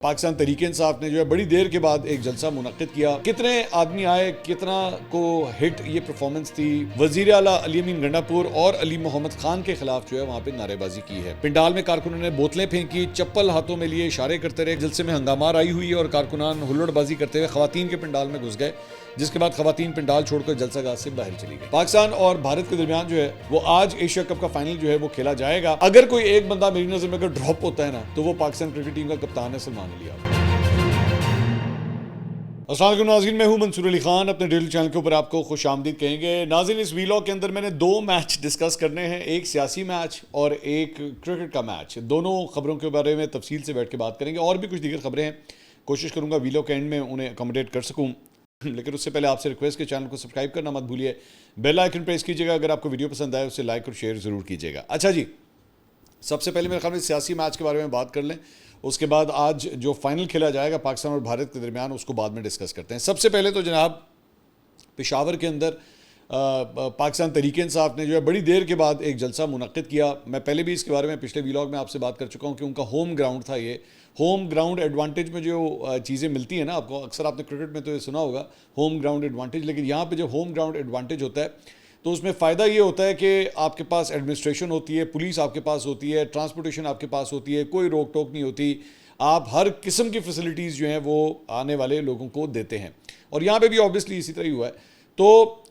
पाकिस्तान तहरीक इंसाफ ने जो है बड़ी देर के बाद एक जलसा मुनक्किद किया। कितने आदमी आए, कितना को हिट ये परफॉर्मेंस थी। वजीर आला अली अमीन गंडापुर और अली मोहम्मद खान के खिलाफ जो है वहां पे नारेबाजी की है। पिंडाल में कारकुनों ने बोतलें फेंकी, चप्पल हाथों में लिए इशारे करते रहे। जलसे में हंगामा आई हुई और कारकुनान हुल्लड़बाजी करते हुए खवातीन के पिंडाल में घुस गए, जिसके बाद खवातीन पिंडाल छोड़कर जलसागाह से बाहर चली गई। पाकिस्तान और भारत के दरमियान जो है वो आज एशिया कप का फाइनल जो है वो खेला जाएगा। अगर कोई एक बंदा मेरी नजर में अगर ड्रॉप होता है ना, तो वो पाकिस्तान क्रिकेट टीम का कप्तान है सलमान अली। अस्सलाम वालेकुम नाज़रीन, मैं हूं मंसूर अली खान। अपने डेली चैनल के ऊपर आपको खुश आमदीद कहेंगे। नाज़रीन, इस वीलॉग के अंदर मैंने दो मैच डिस्कस करने हैं, एक सियासी मैच और एक क्रिकेट का मैच। दोनों खबरों के बारे में तफसील से बैठ के बात करेंगे। और भी कुछ दीगर खबरें हैं, कोशिश करूंगा वीलॉग के एंड में उन्हें अकोमोडेट कर सकूं। लेकिन उससे पहले आपसे रिक्वेस्ट के चैनल को सब्सक्राइब करना मत भूलिए, बेल आइकन प्रेस कीजिएगा। अगर आपको वीडियो पसंद आए उसे लाइक और शेयर ज़रूर कीजिएगा। अच्छा जी, सबसे पहले मेरे ख्याल में सियासी मैच के बारे में बात कर लें, उसके बाद आज जो फाइनल खेला जाएगा पाकिस्तान और भारत के दरमियान उसको बाद में डिस्कस करते हैं। सबसे पहले तो जनाब पेशावर के अंदर पाकिस्तान तहरीक इंसाफ ने जो है बड़ी देर के बाद एक जलसा मुनक्किद किया। मैं पहले भी इसके बारे में पिछले व्लॉग में आपसे बात कर चुका हूँ कि उनका होम ग्राउंड था। ये होम ग्राउंड एडवांटेज में जो चीज़ें मिलती हैं ना, आपको अक्सर आपने क्रिकेट में तो ये सुना होगा होम ग्राउंड एडवांटेज, लेकिन यहाँ पर जब होम ग्राउंड एडवांटेज होता है तो उसमें फ़ायदा ये होता है कि आपके पास एडमिनिस्ट्रेशन होती है, पुलिस आपके पास होती है, ट्रांसपोर्टेशन आपके पास होती है, कोई रोक टोक नहीं होती। आप हर किस्म की फैसिलिटीज़ जो हैं वो आने वाले लोगों को देते हैं, और यहाँ पे भी ऑब्वियसली इसी तरह ही हुआ है। तो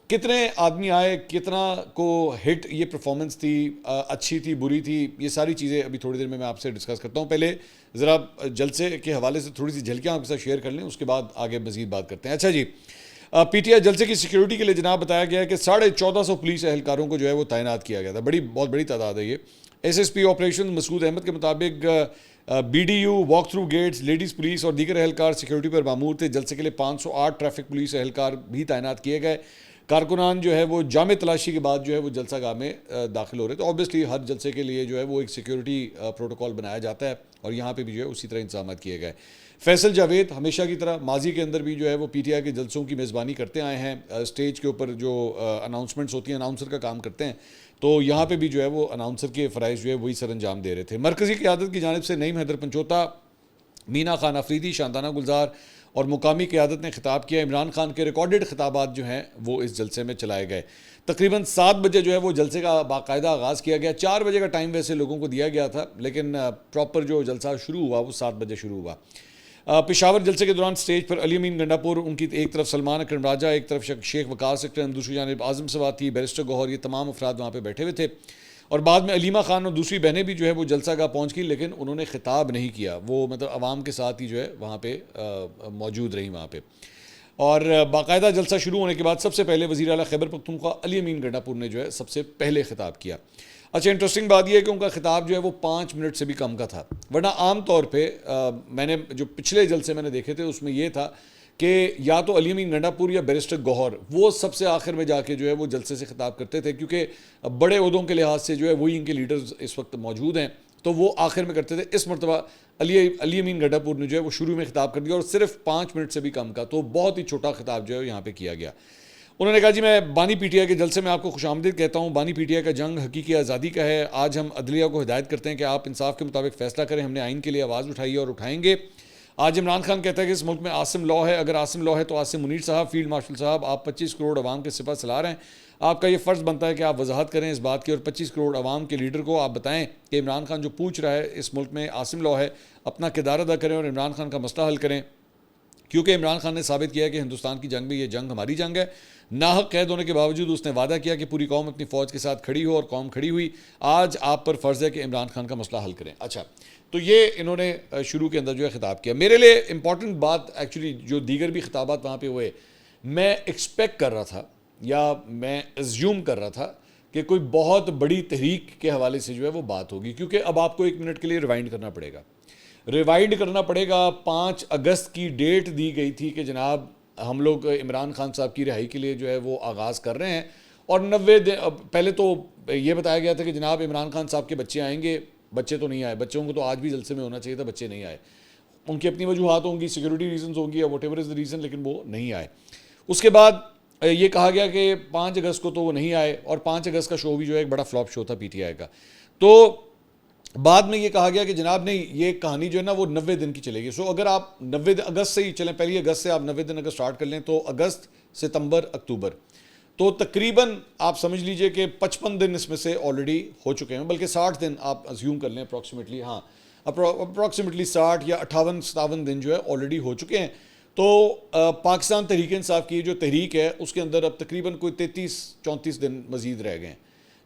कितने आदमी आए, कितना को हिट ये परफॉर्मेंस थी, अच्छी थी, बुरी थी, ये सारी चीज़ें अभी थोड़ी देर में मैं आपसे डिस्कस करता हूँ। पहले ज़रा जलसे के हवाले से थोड़ी सी झलकियाँ आपके साथ शेयर कर लें, उसके बाद आगे मज़ीद बात करते हैं। अच्छा जी, पीटीआई जलसे की सिक्योरिटी के लिए जनाब बताया गया है कि 1450 पुलिस एहलकारों को जो है वो तैनात किया गया था। बहुत बड़ी तादाद है ये। एसएसपी ऑपरेशन मसूद अहमद के मुताबिक BDU, walk through gates, ladies police और दीगर एहलकार सिक्योरिटी पर मामूर थे। जलसे के लिए 508 ट्रैफिक पुलिस एहलकार भी तैनात किए गए। कारकुनान जो है वो जामे तलाशी के बाद जो है वो जलसागाह में दाखिल हो रहे थे। ऑब्वियसली हर जलसे के लिए जो है वो एक सिक्योरिटी प्रोटोकॉल बनाया जाता है, और यहाँ पे भी जो है उसी तरह इंतजाम किए गए। फैसल जावेद हमेशा की तरह माजी के अंदर भी जो है वो पीटीआई के जलसों की मेज़बानी करते आए हैं। स्टेज के ऊपर जो अनाउंसमेंट्स होती हैं, अनाउंसर का काम करते हैं, तो यहाँ पे भी जो है वो अनाउंसर के फ़राइज़ जो है वही सर अंजाम दे रहे थे। मरकज़ी क़यादत की जानिब से नईम हैदर पंचोता, मीना खान अफरीदी, शांताना गुलजार और मुकामी क़यादत ने खिताब किया। इमरान खान के रिकॉर्डेड खिताबात जो हैं वो इस जलसे में चलाए गए। तकरीबन 7 बजे जो है वो जलसे का बाकायदा आगाज़ किया गया। 4 बजे का टाइम वैसे लोगों को दिया गया था, लेकिन प्रॉपर जो जलसा शुरू हुआ वो 7 बजे शुरू हुआ। पेशावर जलसे के दौरान स्टेज पर अली अमीन गंडापुर, उनकी एक तरफ सलमान अकरम राजा, एक तरफ शेख वकास अकरम, दूसरी जानिब आज़म सवाती, बैरिस्टर गौहर, ये तमाम अफराद वहाँ पर बैठे हुए थे। और बाद में अलीमा खान और दूसरी बहनें भी जो है वो जलसागाह पहुँच गई, लेकिन उन्होंने खिताब नहीं किया। वो मतलब आवाम के साथ ही जो है वहाँ पे मौजूद रही वहाँ पे। और बाकायदा जलसा शुरू होने के बाद सबसे पहले वज़ीर आला खैबर पख्तूनख्वा अली अमीन गंडापुर ने जो है सबसे पहले खिताब किया। अच्छा, इंटरेस्टिंग बात यह है कि उनका खिताब जो है वो 5 मिनट से भी कम का था, वरना आम तौर पे मैंने जो पिछले जलसे मैंने देखे थे उसमें यह था कि या तो अली अमीन गंडापुर या बैरिस्टर गौहर वो सबसे आखिर में जाके जो है वो जलसे से खिताब करते थे, क्योंकि बड़े ओहदों के लिहाज से जो है वही इनके लीडर्स इस वक्त मौजूद हैं, तो वो आखिर में करते थे। इस मरतबा अली अमीन गंडापुर ने जो है वो शुरू में खिताब कर दिया, और सिर्फ 5 मिनट से भी कम का, तो बहुत ही छोटा खिताब जो है यहाँ पर किया गया। उन्होंने कहा, जी मैं बानी पीटीआई के जलसे में आपको खुशामदीद कहता हूँ। बानी पीटीआई का जंग हकीकी आज़ादी का है। आज हम अदलिया को हिदायत करते हैं कि आप इंसाफ के मुताबिक फ़ैसला करें। हमने आइन के लिए आवाज़ उठाई और उठाएंगे। आज इमरान खान कहता है कि इस मुल्क में आसिम लॉ है। अगर आसिम लॉ है तो आसिम मुनीर साहब, फील्ड मार्शल साहब, आप 25 करोड़ अवाम के सिपह सलार हैं। आपका ये फ़र्ज़ बनता है कि आप वजाहत करें इस बात की, और 25 करोड़ अवाम के लीडर को आप बताएं कि इमरान खान जो पूछ रहा है इस मुल्क में आसिम लॉ है, अपना किरदार अदा करें और इमरान खान का मसला हल करें, क्योंकि इमरान खान ने साबित किया है कि हिंदुस्तान की जंग में ये जंग हमारी जंग है। नाहक कैद होने के बावजूद उसने वादा किया कि पूरी कौम अपनी फ़ौज के साथ खड़ी हो, और कौम खड़ी हुई। आज आप पर फ़र्ज़ है कि इमरान खान का मसला हल करें। अच्छा, तो ये इन्होंने शुरू के अंदर जो है खिताब किया। मेरे लिए इंपॉर्टेंट बात एक्चुअली जो दीगर भी खिताबात वहाँ पे हुए, मैं एक्सपेक्ट कर रहा था या मैं एज्यूम कर रहा था कि कोई बहुत बड़ी तहरीक के हवाले से जो है वो बात होगी, क्योंकि अब आपको 1 मिनट के लिए रिवाइंड करना पड़ेगा। 5 अगस्त की डेट दी गई थी कि जनाब हम लोग इमरान खान साहब की रिहाई के लिए जो है वो आगाज़ कर रहे हैं, और 90 दिन पहले तो ये बताया गया था कि जनाब इमरान खान साहब के बच्चे आएंगे। बच्चे तो नहीं आए, बच्चों को तो आज भी जलसे में होना चाहिए था, बच्चे नहीं आए। उनकी अपनी वजूहात होंगी, सिक्योरिटी रीजंस होंगी या what ever is the reason, लेकिन वो नहीं आए। उसके बाद ये कहा गया कि 5 अगस्त को तो वो नहीं आए, और 5 अगस्त का शो भी जो है एक बड़ा फ्लॉप शो था पीटीआई का। तो बाद में ये कहा गया कि जनाब नहीं, ये कहानी जो है ना वो 90 दिन की चलेगी। सो अगर आप 90 अगस्त से ही चलें, पहली अगस्त से आप 90 दिन अगर स्टार्ट कर लें तो अगस्त, सितंबर, अक्टूबर, तो तकरीबन आप समझ लीजिए कि 55 दिन इसमें से ऑलरेडी हो चुके हैं, बल्कि 60 दिन आप अज्यूम कर लें अप्रॉक्सीमेटली। हाँ, अप्रॉक्सीमेटली 60 या 58-57 दिन जो है ऑलरेडी हो चुके हैं। तो पाकिस्तान तहरीक इंसाफ की जो तहरीक है उसके अंदर अब तकरीबन कोई 33-34 दिन मजीद रह गए हैं,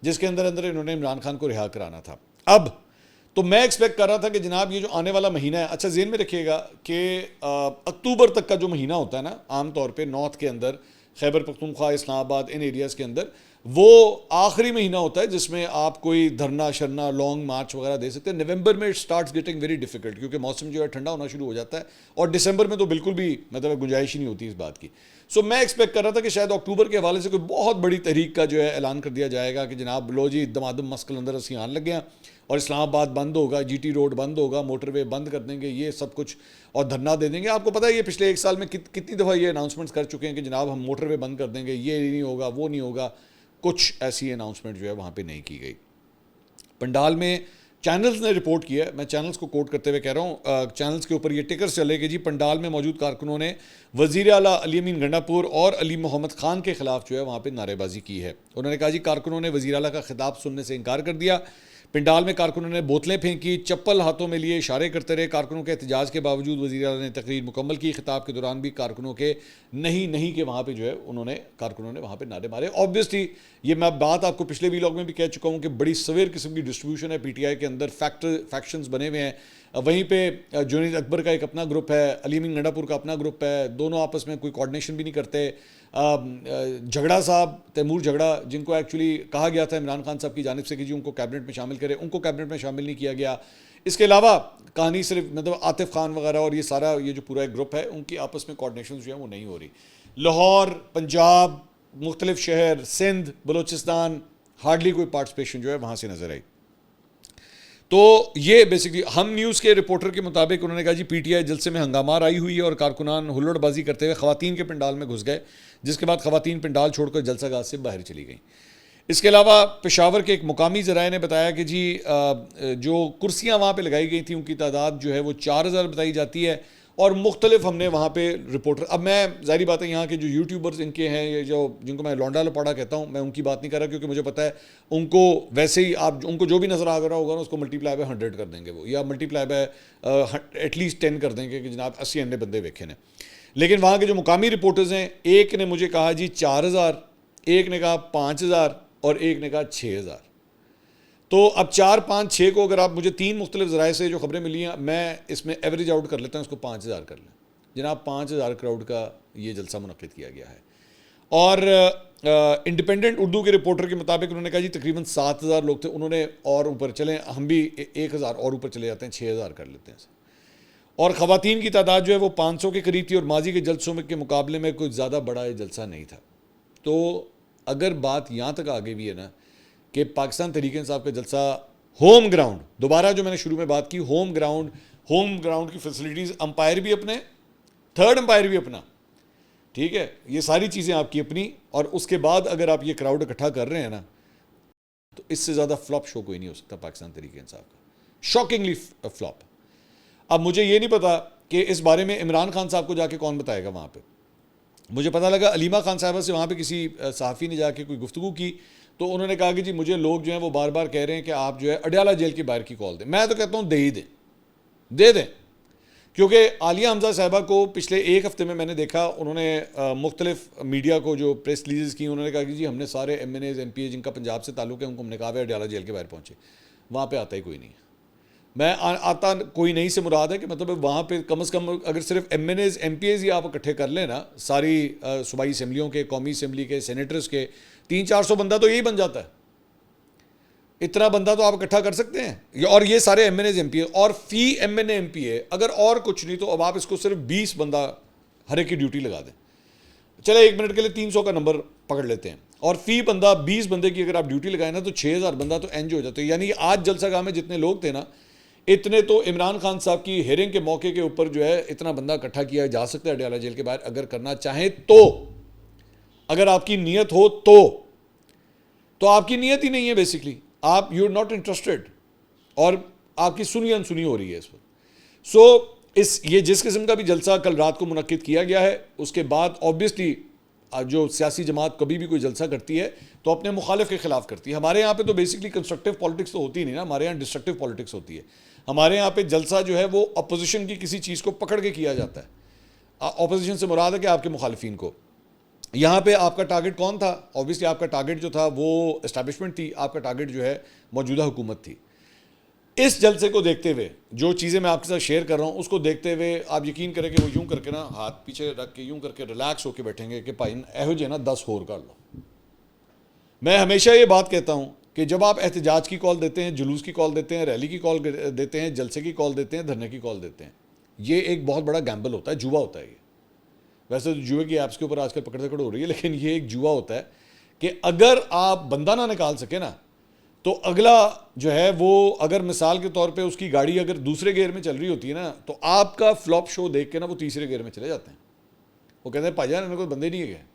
जिसके अंदर अंदर इन्होंने इमरान खान को रिहा कराना था। अब तो मैं एक्सपेक्ट कर रहा था कि जनाब ये जो आने वाला महीना है, अच्छा जेहन में रखिएगा कि अक्टूबर तक का जो महीना होता है ना, आम तौर पे नॉर्थ के अंदर, खैबर पख्तूनख्वा, इस्लामाबाद, इन एरियाज़ के अंदर वो आखिरी महीना होता है जिसमें आप कोई धरना शरना, लॉन्ग मार्च वगैरह दे सकते हैं। नवंबर में it starts getting very difficult, क्योंकि मौसम जो है ठंडा होना शुरू हो जाता है, और दिसंबर में तो बिल्कुल भी मतलब गुंजाइश ही नहीं होती इस बात की। सो मैं एक्सपेक्ट कर रहा था कि शायद अक्टूबर के हवाले से कोई बहुत बड़ी तहरीक का जो है ऐलान कर दिया जाएगा कि जनाब लो जी दमादम मस्कल अंदर असी आन लगे हैं और इस्लामाबाद बंद होगा, जीटी रोड बंद होगा, मोटरवे बंद कर देंगे, ये सब कुछ, और धरना दे देंगे। आपको पता है ये पिछले एक साल में कितनी दफ़ा ये अनाउंसमेंट्स कर चुके हैं कि जनाब हम मोटरवे बंद कर देंगे, ये नहीं होगा, वो नहीं होगा। कुछ ऐसी अनाउंसमेंट जो है वहाँ पे नहीं की गई। पंडाल में चैनल्स ने रिपोर्ट किया, मैं चैनल्स को कोट करते हुए कह रहा हूँ, चैनल्स के ऊपर ये टिकर्स चले कि जी पंडाल में मौजूद कारकुनों ने वज़ीर आला अली अमीन गंडापुर और अली मोहम्मद खान के खिलाफ जो है वहाँ पे नारेबाजी की है। उन्होंने कहा जी कारकुनों ने वज़ीर आला का खिताब सुनने से इनकार कर दिया। पंडाल में कारकुनों ने बोतलें फेंकी, चप्पल हाथों में लिए इशारे करते रहे। कारकुनों के एहतजाज के बावजूद वज़ीर आला ने तकरीर मुकम्मल की। खिताब के दौरान भी कारकुनों के नहीं के वहाँ पे जो है कारकुनों ने वहाँ पे नारे मारे। ऑब्वियसली ये मैं बात आपको पिछले व्लॉग में भी कह चुका हूँ कि बड़ी सवेर किस्म की डिस्ट्रीब्यूशन है पीटीआई के अंदर, फैक्शंस बने हुए हैं। वहीं पे जुनैद अकबर का एक अपना ग्रुप है, अली अमीन गंडापुर का अपना ग्रुप है, दोनों आपस में कोई कोऑर्डिनेशन भी नहीं करते। झगड़ा साहब, तैमूर झगड़ा, जिनको एक्चुअली कहा गया था इमरान खान साहब की जानिब से कि जी उनको कैबिनेट में शामिल करें, उनको कैबिनेट में शामिल नहीं किया गया। इसके अलावा कहानी सिर्फ मतलब आतिफ खान वगैरह और ये सारा ये जो पूरा एक ग्रुप है, उनकी आपस में कोऑर्डिनेशन जो है वो नहीं हो रही। लाहौर, पंजाब, मुख्तलिफ शहर, सिंध, बलोचिस्तान, हार्डली कोई पार्टिसिपेशन जो है वहाँ से नज़र आई। तो ये बेसिकली हम न्यूज़ के रिपोर्टर के मुताबिक उन्होंने कहा जी पीटीआई जलसे में हंगामार आई हुई है और कारकुनान हुल्लड़बाजी करते हुए ख़वातीन के पंडाल में घुस गए, जिसके बाद ख़वातीन पंडाल छोड़कर जलसागाह से बाहर चली गई। इसके अलावा पेशावर के एक मुकामी ज़राए ने बताया कि जी जो कुर्सियाँ वहाँ पे लगाई गई थी उनकी तादाद जो है वो 4000 बताई जाती है, और मुख्तलिफ हमने वहाँ पे रिपोर्टर, अब मैं ज़ाहिर बात है यहाँ के जो यूट्यूबर्स इनके हैं, ये जो जिनको मैं लौंडा लपाड़ा कहता हूँ, मैं उनकी बात नहीं कर रहा, क्योंकि मुझे पता है उनको वैसे ही आप उनको जो भी नज़र आ रहा होगा ना उसको मल्टीप्लाई बाय 100 कर देंगे वो, या मल्टीप्लाई बाय एटलीस्ट 10 कर देंगे कि जनाब 80 अन्य बंदे वेखे ने। लेकिन वहाँ के जो मुकामी रिपोर्टर्स हैं, एक ने मुझे कहा जी 4000, एक ने कहा 5000 और एक ने कहा 6000। तो अब 4, 5, 6 को अगर आप मुझे 3 मुख्तलिफ ज़राए से जो खबरें मिली हैं, मैं इसमें एवरेज आउट कर लेता हूँ, इसको 5000 कर लें। जनाब 5000 क्राउड का ये जलसा मुनक़िद किया गया है। और इंडिपेंडेंट उर्दू के रिपोर्टर के मुताबिक उन्होंने कहा जी तकरीबन 7000 लोग थे। उन्होंने और ऊपर चलें, हम भी 1000 और ऊपर चले जाते हैं, 6000 कर लेते हैं। और ख़वातीन की तादाद जो है वो 500 के करीब थी, और माजी के जलसों में के मुकाबले में कोई ज़्यादा बड़ा ये जलसा नहीं था। तो अगर बात यहाँ तक आगे भी है ना कि पाकिस्तान तहरीक इंसाफ का जलसा होम ग्राउंड, दोबारा जो मैंने शुरू में बात की, होम ग्राउंड की फैसिलिटीज़, अंपायर भी अपने, थर्ड अंपायर भी अपना, ठीक है, ये सारी चीज़ें आपकी अपनी, और उसके बाद अगर आप ये क्राउड इकट्ठा कर रहे हैं ना, तो इससे ज़्यादा फ्लॉप शो कोई नहीं हो सकता पाकिस्तान तहरीक इंसाफ का, शॉकिंगली फ्लॉप। अब मुझे ये नहीं पता कि इस बारे में इमरान खान साहब को जाके कौन बताएगा वहाँ पर। मुझे पता लगा अलीमा खान साहबा से वहाँ पे किसी सहाफ़ी ने जाके कोई गुफ्तगू की, तो उन्होंने कहा कि जी मुझे लोग जो हैं वो बार बार कह रहे हैं कि आप जो है अडयाला जेल के बाहर की कॉल दें। मैं तो कहता हूँ दे दें, क्योंकि आलिया हमजा साहबा को पिछले एक हफ़्ते में मैंने देखा, उन्होंने मुख्तलिफ मीडिया को जो प्रेस रिलीज़ की, उन्होंने कहा कि जी हमने सारे MNAs MPA जिनका पंजाब से ताल्लुक़ है उनको हमने कहा है अडयाला जेल के बाहर पहुँचे। वहाँ पर आता ही कोई नहीं है। मैं आता कोई नहीं से मुराद है कि मतलब वहाँ पे कम से कम अगर सिर्फ MNAs MPAs ही आप इकट्ठे कर लें ना, सारी सूबाई असम्बलियों के, कौमी असम्बली के, सेनेटर्स के 300-400 बंदा तो यही बन जाता है। इतना बंदा तो आप इकट्ठा कर सकते हैं, और ये सारे MNAs MPA, और फी MNA MPA अगर और कुछ नहीं तो अब आप इसको सिर्फ 20 बंदा हर एक की ड्यूटी लगा दें। चले 1 मिनट के लिए 300 का नंबर पकड़ लेते हैं, और फी बंदा 20 बंदे की अगर आप ड्यूटी लगाए ना तो 6000 बंदा तो एंज हो जाते हैं। यानी आज जलसागाह में जितने लोग थे ना, इतने तो इमरान खान साहब की हेयरिंग के मौके के ऊपर जो है इतना बंदा इकट्ठा किया जा सकता है अडयाला जेल के बाहर, अगर करना चाहें तो, अगर आपकी नीयत हो तो आपकी नीयत ही नहीं है बेसिकली, आप यू आर नॉट इंटरेस्टेड। और आपकी सुनी अनसुनी हो रही है इस वक्त। ये जिस किस्म का भी जलसा कल रात को मुनक्किद किया गया है, उसके बाद ऑब्वियसली जो सियासी जमात कभी भी कोई जलसा करती है तो अपने मुखालिफ के खिलाफ करती है। हमारे यहाँ पे तो बेसिकली कंस्ट्रक्टिव पॉलिटिक्स तो होती नहीं ना, हमारे यहाँ डिस्ट्रक्टिव पॉलिटिक्स होती है। हमारे यहाँ पे जलसा जो है वो अपोजिशन की किसी चीज़ को पकड़ के किया जाता है। अपोजिशन से मुराद है कि आपके मुखालिफिन को। यहाँ पे आपका टारगेट कौन था? ऑब्वियसली आपका टारगेट जो था वो एस्टैब्लिशमेंट थी, आपका टारगेट जो है मौजूदा हुकूमत थी। इस जलसे को देखते हुए जो चीज़ें मैं आपके साथ शेयर कर रहा हूँ उसको देखते हुए आप यकीन करें कि वो यूं करके ना हाथ पीछे रख के यूं करके रिलैक्स होकर बैठेंगे कि भाई एहो जे ना 10 होर कर लो। मैं हमेशा ये बात कहता हूँ कि जब आप एहतजाज की कॉल देते हैं, जुलूस की कॉल देते हैं, रैली की कॉल देते हैं, जलसे की कॉल देते हैं, धरने की कॉल देते हैं, ये एक बहुत बड़ा गैम्बल होता है, जुआ होता है ये। वैसे तो जुए की ऐप्स के ऊपर आजकल पकड़ दकड़ हो रही है, लेकिन ये एक जुआ होता है कि अगर आप बंदा ना निकाल सके ना तो अगला जो है वो, अगर मिसाल के तौर पे उसकी गाड़ी अगर दूसरे गेयर में चल रही होती है ना तो आपका फ्लॉप शो देख के ना वो तीसरे गेयर में चले जाते हैं। वो कहते हैं भाईजान इन्हें कोई बंदे नहीं है,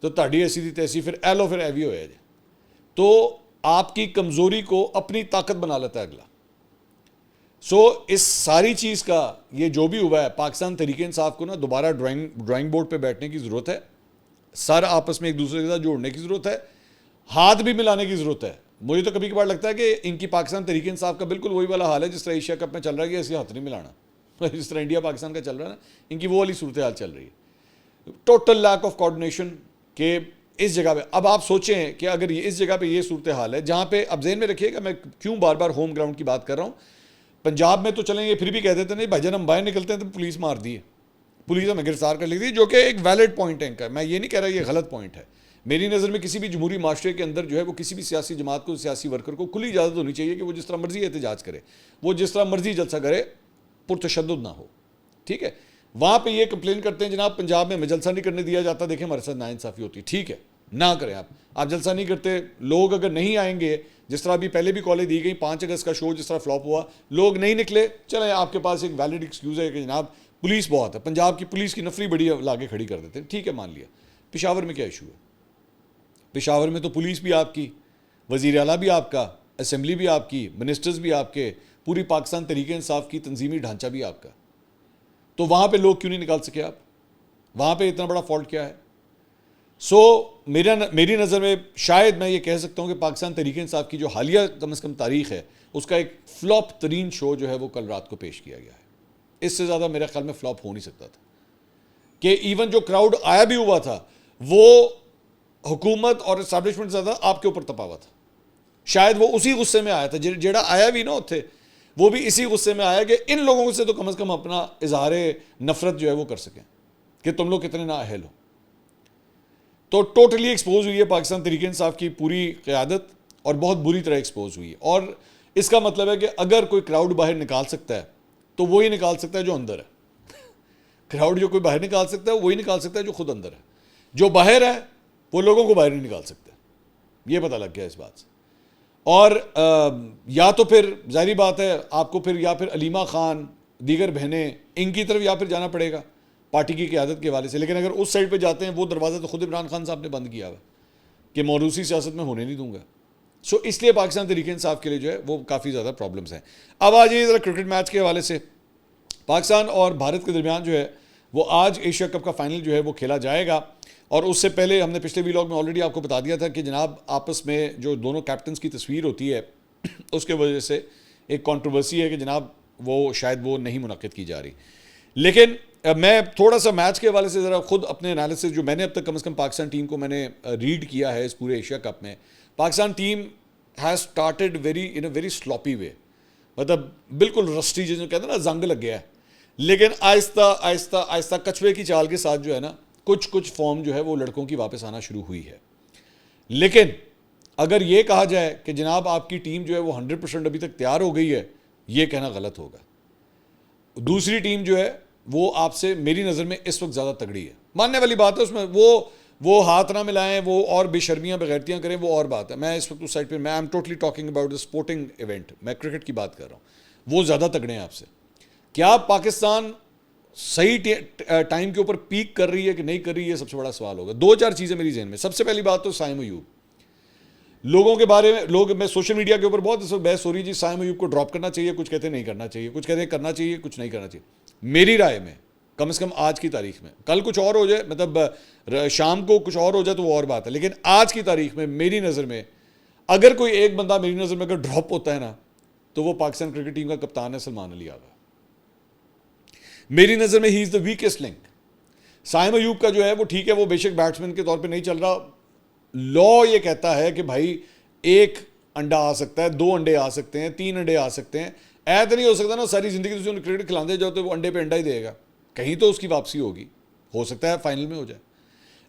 तो ताड़ी ऐसी थी तैसी, फिर एलो फिर एवी होया जाए। तो आपकी कमज़ोरी को अपनी ताकत बना लेता है अगला। इस सारी चीज़ का ये जो भी हुआ है, पाकिस्तान तहरीक इंसाफ को ना दोबारा ड्राइंग बोर्ड पर बैठने की ज़रूरत है। सर आपस में एक दूसरे के साथ जोड़ने की ज़रूरत है, हाथ भी मिलाने की ज़रूरत है। मुझे तो कभी कभार लगता है कि इनकी पाकिस्तान तहरीक इंसाफ का बिल्कुल वही वाला हाल है जिस तरह एशिया कप में चल रहा है कि ऐसे हाथ नहीं मिलाना, जिस तरह इंडिया पाकिस्तान का चल रहा है ना, इनकी वो वाली सूरत हाल चल रही है। टोटल लैक ऑफ कोऑर्डिनेशन के इस जगह पे अब आप सोचें कि अगर ये इस जगह पे ये सूरत हाल है जहाँ पे, अब जेहन में रखिएगा मैं क्यों बार बार होम ग्राउंड की बात कर रहा हूँ। पंजाब में तो चलें ये फिर भी कह देते नहीं भाईजान हम बाहर निकलते हैं तो पुलिस मार दी है, पुलिस हमें गिरफ्तार कर ली थी, जो कि एक वैलिड पॉइंट है इनका। मैं ये नहीं कह रहा ये गलत पॉइंट है। मेरी नज़र में किसी भी जमहूरी माशरे के अंदर जो है वो किसी भी सियासी जमात को, सियासी वर्कर को खुली इजाज़त होनी चाहिए कि वो जिस तरह मर्जी एहतजाज करे, वो जिस तरह मर्जी जलसा करे, पुरतशद्दुद ना हो। ठीक है, वहाँ पे ये कंप्लेन करते हैं जनाब पंजाब में हमें जलसा नहीं करने दिया जाता, देखें हमारे साथ नाइंसाफ़ी होती है। ठीक है, ना करें आप जलसा नहीं करते, लोग अगर नहीं आएंगे, जिस तरह अभी पहले भी कॉलेज दी गई 5 अगस्त का शो जिस तरह फ्लॉप हुआ, लोग नहीं निकले, चलें आपके पास एक वैलिड एक्सक्यूज़ है कि जनाब पुलिस बहुत है, पंजाब की पुलिस की नफरी बड़ी लागे खड़ी कर देते हैं। ठीक है, मान लिया। पेशावर में क्या इशू है? पेशावर में तो पुलिस भी आपकी, वज़ीर आला भी आपका, असेंबली भी आपकी, मिनिस्टर्स भी आपके, पूरी पाकिस्तान तहरीक इंसाफ की तंजीमी ढांचा भी आपका। तो वहाँ पे लोग क्यों नहीं निकाल सके आप? वहाँ पे इतना बड़ा फॉल्ट क्या है? मेरी नज़र में शायद मैं ये कह सकता हूँ कि पाकिस्तान तहरीक इंसाफ की जो हालिया कम से कम तारीख है उसका एक फ्लॉप तरीन शो जो है वो कल रात को पेश किया गया है। इससे ज़्यादा मेरे ख्याल में फ्लॉप हो नहीं सकता था कि इवन जो क्राउड आया भी हुआ था वो हुकूमत और इस्टेब्लिशमेंट ज़्यादा आपके ऊपर तपा हुआ था। शायद वो उसी गुस्से में आया था, जेड़ा आया भी ना होते वो भी इसी गुस्से में आया कि इन लोगों से तो कम से कम अपना इजहार नफरत जो है वो कर सकें कि तुम लोग कितने ना अहल हो। तो टोटली एक्सपोज हुई है पाकिस्तान तहरीक इंसाफ की पूरी क़यादत और बहुत बुरी तरह एक्सपोज हुई है। और इसका मतलब है कि अगर कोई क्राउड बाहर निकाल सकता है तो वही निकाल सकता है जो अंदर है। क्राउड जो कोई बाहर निकाल सकता है वही निकाल सकता है जो खुद अंदर है। जो बाहर है वो लोगों को बाहर नहीं निकाल सकते, ये पता लग गया इस बात से। और या तो फिर जाहिर बात है आपको फिर या फिर अलीमा खान, दीगर बहनें, इनकी तरफ या फिर जाना पड़ेगा पार्टी की क़यादत के हवाले से। लेकिन अगर उस साइड पे जाते हैं वो दरवाज़ा तो खुद इमरान खान साहब ने बंद किया हुआ कि मौरूसी सियासत में होने नहीं दूंगा। इसलिए पाकिस्तान तहरीक इंसाफ के लिए जो है वो काफ़ी ज़्यादा प्रॉब्लम्स हैं। अब आ जाइए ज़रा क्रिकेट मैच के हवाले से। पाकिस्तान और भारत के दरमियान जो है वो आज एशिया कप का फाइनल जो है वो खेला जाएगा। और उससे पहले हमने पिछले व्लॉग में ऑलरेडी आपको बता दिया था कि जनाब आपस में जो दोनों कैप्टन्स की तस्वीर होती है उसके वजह से एक कंट्रोवर्सी है कि जनाब वो शायद वो नहीं मुनक़्क़िद की जा रही। लेकिन मैं थोड़ा सा मैच के हवाले से ज़रा खुद अपने एनालिसिस जो मैंने अब तक कम से कम पाकिस्तान टीम को मैंने रीड किया है इस पूरे एशिया कप में, Pakistan team has started in a very sloppy way. मतलब बिल्कुल रस्टी जिसमें कहते हैं ना जंग लग गया है, लेकिन आहिस्ता आहिस्ता आहिस्ता कछुए की चाल के साथ जो है ना कुछ फॉर्म जो है वो लड़कों की वापस आना शुरू हुई है। लेकिन अगर ये कहा जाए कि जनाब आपकी टीम जो है वो 100% अभी तक तैयार हो गई है, ये कहना गलत होगा। दूसरी टीम जो है वो आपसे मेरी नज़र में इस वक्त ज़्यादा तगड़ी है, मानने वाली बात है। उसमें वो हाथ ना मिलाएं, वो और बेशर्मियाँ बेगैरतियाँ करें, वो और बात है। मैं इस वक्त उस साइड पे मैं I am totally talking about the sporting event, मैं क्रिकेट की बात कर रहा हूँ। वो ज़्यादा तगड़े हैं आपसे। क्या पाकिस्तान सही टाइम के ऊपर पीक कर रही है कि नहीं कर रही है, सबसे बड़ा सवाल होगा। 2-4 चीज़ें मेरी जहन में। सबसे पहली बात तो साइम अयूब, लोगों के बारे में लोग, मैं सोशल मीडिया के ऊपर बहुत इस वक्त बहस हो रही है जी, साइम अयूब को ड्रॉप करना चाहिए, कुछ कहते हैं नहीं करना चाहिए, कुछ कहते हैं करना चाहिए, कुछ नहीं करना चाहिए। मेरी राय में कम से कम आज की तारीख में, कल कुछ और हो जाए, मतलब शाम को कुछ और हो जाए तो वो और बात है, लेकिन आज की तारीख में मेरी नज़र में अगर कोई एक बंदा मेरी नज़र में अगर ड्रॉप होता है ना, तो वो पाकिस्तान क्रिकेट टीम का कप्तान है सलमान अली आगा। मेरी नज़र में he is the weakest link. Saim Ayub का जो है वो ठीक है, वो बेशक बैट्समैन के तौर पे नहीं चल रहा, लॉ ये कहता है कि भाई एक अंडा आ सकता है, 2 अंडे आ सकते हैं, 3 अंडे आ सकते हैं, ऐसा नहीं हो सकता ना सारी ज़िंदगी तुझे क्रिकेट खिलाते जाओ तो वो अंडे पे अंडा ही देगा, कहीं तो उसकी वापसी होगी, हो सकता है फाइनल में हो जाए।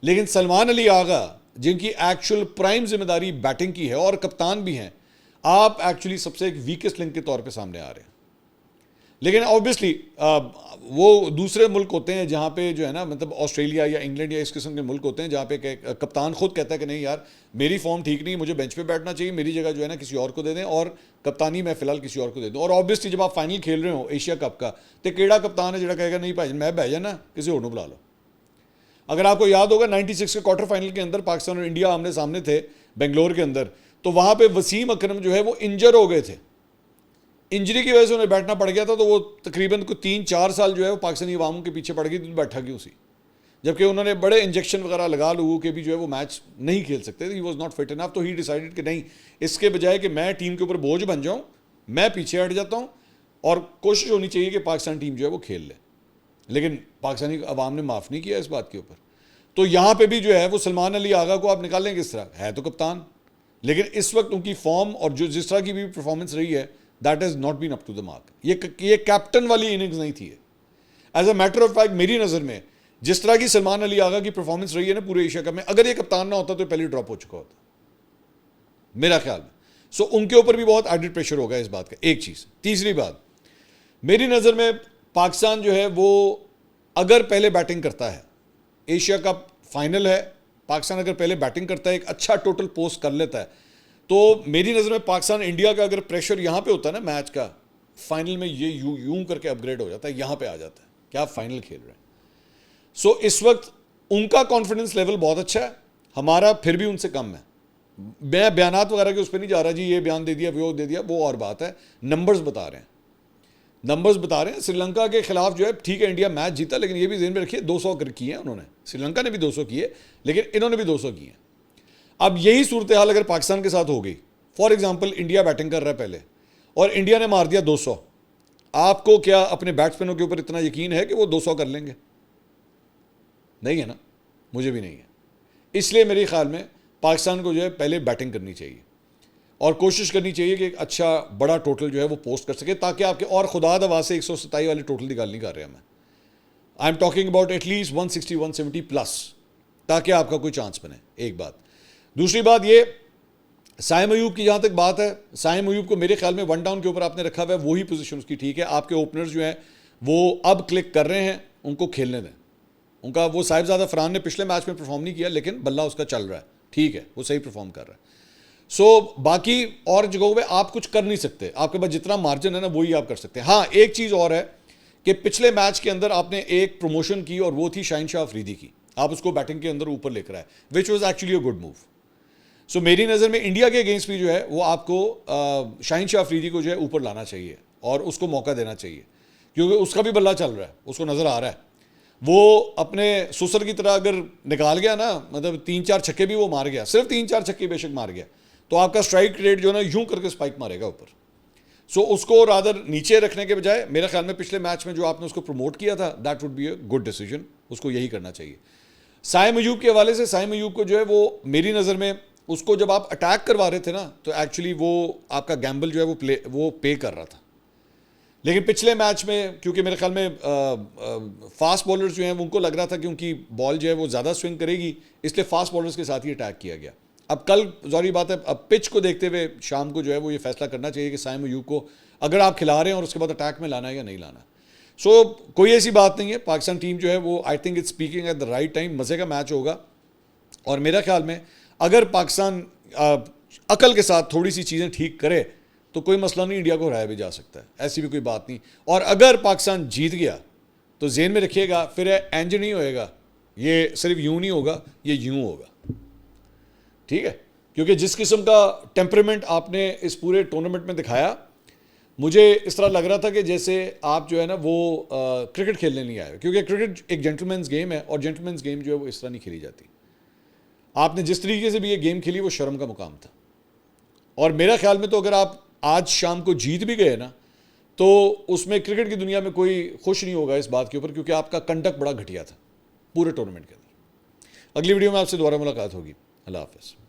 लेकिन सलमान अली आगा जिनकी एक्चुअल प्राइम जिम्मेदारी बैटिंग की है और कप्तान भी हैं, आप एक्चुअली सबसे एक वीकेस्ट लिंक के तौर पे सामने आ रहे हैं। लेकिन ऑब्वियसली वो दूसरे मुल्क होते हैं जहाँ पे जो है ना, मतलब ऑस्ट्रेलिया या इंग्लैंड या इस किस्म के मुल्क होते हैं जहाँ पे कप्तान खुद कहता है कि नहीं यार मेरी फॉर्म ठीक नहीं, मुझे बेंच पे बैठना चाहिए, मेरी जगह जो है ना किसी और को दे दें और कप्तानी मैं फिलहाल किसी और को दे दूँ। और ऑब्वियसली जब आप फाइनल खेल रहे हो एशिया कप का, तो केड़ा कप्तान है जो कहेगा नहीं भाई मैं बह जाना, किसी और को बुला लो। अगर आपको याद होगा 96 के क्वार्टर फाइनल के अंदर पाकिस्तान और इंडिया आमने सामने थे बेंगलोर के अंदर, तो वहाँ पर वसीम अकरम जो है वो इंजर हो गए थे, इंजरी की वजह से उन्हें बैठना पड़ गया था, तो वो तकरीबन को 3-4 साल जो है वो पाकिस्तानी अवाम के पीछे पड़ गई, तो बैठा क्यों सी, जबकि उन्होंने बड़े इंजेक्शन वगैरह लगा लोगों के भी जो है वो मैच नहीं खेल सकते थे, he was not fit enough. तो ही डिसाइडेड कि नहीं, इसके बजाय कि मैं टीम के ऊपर बोझ बन जाऊँ, मैं पीछे हट जाता हूँ और कोशिश होनी चाहिए कि पाकिस्तान टीम जो है वो खेल ले। लेकिन पाकिस्तानी अवाम ने माफ़ नहीं किया इस बात के ऊपर। तो यहाँ पर भी जो है वो सलमान अली आगा को आप निकालें किस तरह, है तो कप्तान, लेकिन इस वक्त उनकी फॉर्म और जो जिस तरह की भी परफॉर्मेंस रही है that has not been up to the mark. ये कैप्टन वाली इनिंग्स नहीं थी। As a matter of fact मेरी नज़र में जिस तरह की सलमान अली आगा की परफॉर्मेंस रही है ना पूरे एशिया कप में, अगर ये कप्तान ना होता तो पहले ड्रॉप हो चुका होता मेरा ख्याल में। सो उनके ऊपर भी बहुत एडिड प्रेशर होगा इस बात का, एक चीज़। तीसरी बात, मेरी नज़र में पाकिस्तान जो है वो अगर पहले बैटिंग करता है, एशिया कप फाइनल है, पाकिस्तान अगर पहले बैटिंग करता है, एक अच्छा टोटल पोस्ट कर लेता है, तो मेरी नज़र में पाकिस्तान इंडिया का अगर प्रेशर यहाँ पे होता है ना मैच का, फाइनल में ये यूं करके अपग्रेड हो जाता है, यहाँ पे आ जाता है कि आप फाइनल खेल रहे हैं। सो इस वक्त उनका कॉन्फिडेंस लेवल बहुत अच्छा है, हमारा फिर भी उनसे कम है। मैं बयानात वगैरह के उस पर नहीं जा रहा जी, ये बयान दे दिया वो दे दिया, वो और बात है, नंबर्स बता रहे हैं, नंबर्स बता रहे हैं। श्रीलंका के खिलाफ जो है ठीक है इंडिया मैच जीता, लेकिन ये भी ध्यान में रखिए 200 किए हैं उन्होंने, श्रीलंका ने भी 200 किए, लेकिन इन्होंने भी 200 किए हैं। अब यही सूरत हाल अगर पाकिस्तान के साथ हो गई, फॉर एग्जांपल इंडिया बैटिंग कर रहा है पहले और इंडिया ने मार दिया 200, आपको क्या अपने बैट्समैनों के ऊपर इतना यकीन है कि वो 200 कर लेंगे? नहीं है ना, मुझे भी नहीं है। इसलिए मेरे ख्याल में पाकिस्तान को जो है पहले बैटिंग करनी चाहिए और कोशिश करनी चाहिए कि एक अच्छा बड़ा टोटल जो है वो पोस्ट कर सके, ताकि आपके, और खुदा दवा से 127 वाले टोटल की गल नहीं कर रहा मैं, I am talking about at least 160-170 plus, ताकि आपका कोई चांस बने। एक बात। दूसरी बात ये, साइम अयूब की जहाँ तक बात है, साइम अयूब को मेरे ख्याल में 1 डाउन के ऊपर आपने रखा हुआ है, वही पोजीशन उसकी ठीक है। आपके ओपनर्स जो हैं वो अब क्लिक कर रहे हैं, उनको खेलने दें। उनका वो साहिबजादा फरहान ने पिछले मैच में परफॉर्म नहीं किया, लेकिन बल्ला उसका चल रहा है, ठीक है, वो सही परफॉर्म कर रहा है। सो बाकी और जगहों पर आप कुछ कर नहीं सकते, आपके पास जितना मार्जिन है ना वही आप कर सकते हैं। हाँ, एक चीज़ और है कि पिछले मैच के अंदर आपने एक प्रमोशन की और वो थी शाहीन शाह अफरीदी की, आप उसको बैटिंग के अंदर ऊपर लेकर आए, which was actually a good move. So मेरी नज़र में इंडिया के अगेंस्ट भी जो है वो आपको शाहीन शाह अफरीदी को जो है ऊपर लाना चाहिए और उसको मौका देना चाहिए, क्योंकि उसका भी बल्ला चल रहा है, उसको नज़र आ रहा है। वो अपने सुसर की तरह अगर निकाल गया ना, मतलब 3-4 छक्के भी वो मार गया, सिर्फ 3-4 छक्के बेशक मार गया, तो आपका स्ट्राइक रेट जो है ना यूं करके स्पाइक मारेगा ऊपर। सो उसको रादर नीचे रखने के बजाय मेरे ख्याल में पिछले मैच में जो आपने उसको प्रमोट किया था, that would be a good decision, उसको यही करना चाहिए। साइम अयूब के हवाले से, साइम अयूब को जो है वो मेरी नज़र में उसको जब आप अटैक करवा रहे थे ना, तो एक्चुअली वो आपका गैम्बल जो है वो पे कर रहा था। लेकिन पिछले मैच में क्योंकि मेरे ख्याल में फास्ट बॉलर्स जो हैं उनको लग रहा था कि उनकी बॉल जो है वो ज़्यादा स्विंग करेगी, इसलिए फास्ट बॉलर्स के साथ ही अटैक किया गया। अब कल ज़रूरी बात है, अब पिच को देखते हुए शाम को जो है वो ये फैसला करना चाहिए कि साइम अयूब को अगर आप खिला रहे हैं और उसके बाद अटैक में लाना है या नहीं लाना। सो कोई ऐसी बात नहीं है, पाकिस्तान टीम जो है वो I think it's speaking at the right time, मज़े का मैच होगा। और मेरा ख्याल में अगर पाकिस्तान अकल के साथ थोड़ी सी चीज़ें ठीक करे तो कोई मसला नहीं, इंडिया को हराया भी जा सकता है, ऐसी भी कोई बात नहीं। और अगर पाकिस्तान जीत गया तो जेहन में रखिएगा फिर एंज नहीं होएगा, ये सिर्फ यूं नहीं होगा, ये यूं होगा, ठीक है। क्योंकि जिस किस्म का टेम्परामेंट आपने इस पूरे टूर्नामेंट में दिखाया, मुझे इस तरह लग रहा था कि जैसे आप जो है ना वो क्रिकेट खेलने नहीं आए, क्योंकि क्रिकेट एक जेंटलमैन्स गेम है और जेंटलमैन्स गेम जो है वो इस तरह नहीं खेली जाती। आपने जिस तरीके से भी ये गेम खेली वो शर्म का मुकाम था। और मेरा ख्याल में तो अगर आप आज शाम को जीत भी गए ना, तो उसमें क्रिकेट की दुनिया में कोई खुश नहीं होगा इस बात के ऊपर, क्योंकि आपका कंडक्ट बड़ा घटिया था पूरे टूर्नामेंट के अंदर। अगली वीडियो में आपसे दोबारा मुलाकात होगी। अल्लाह हाफ़िज़।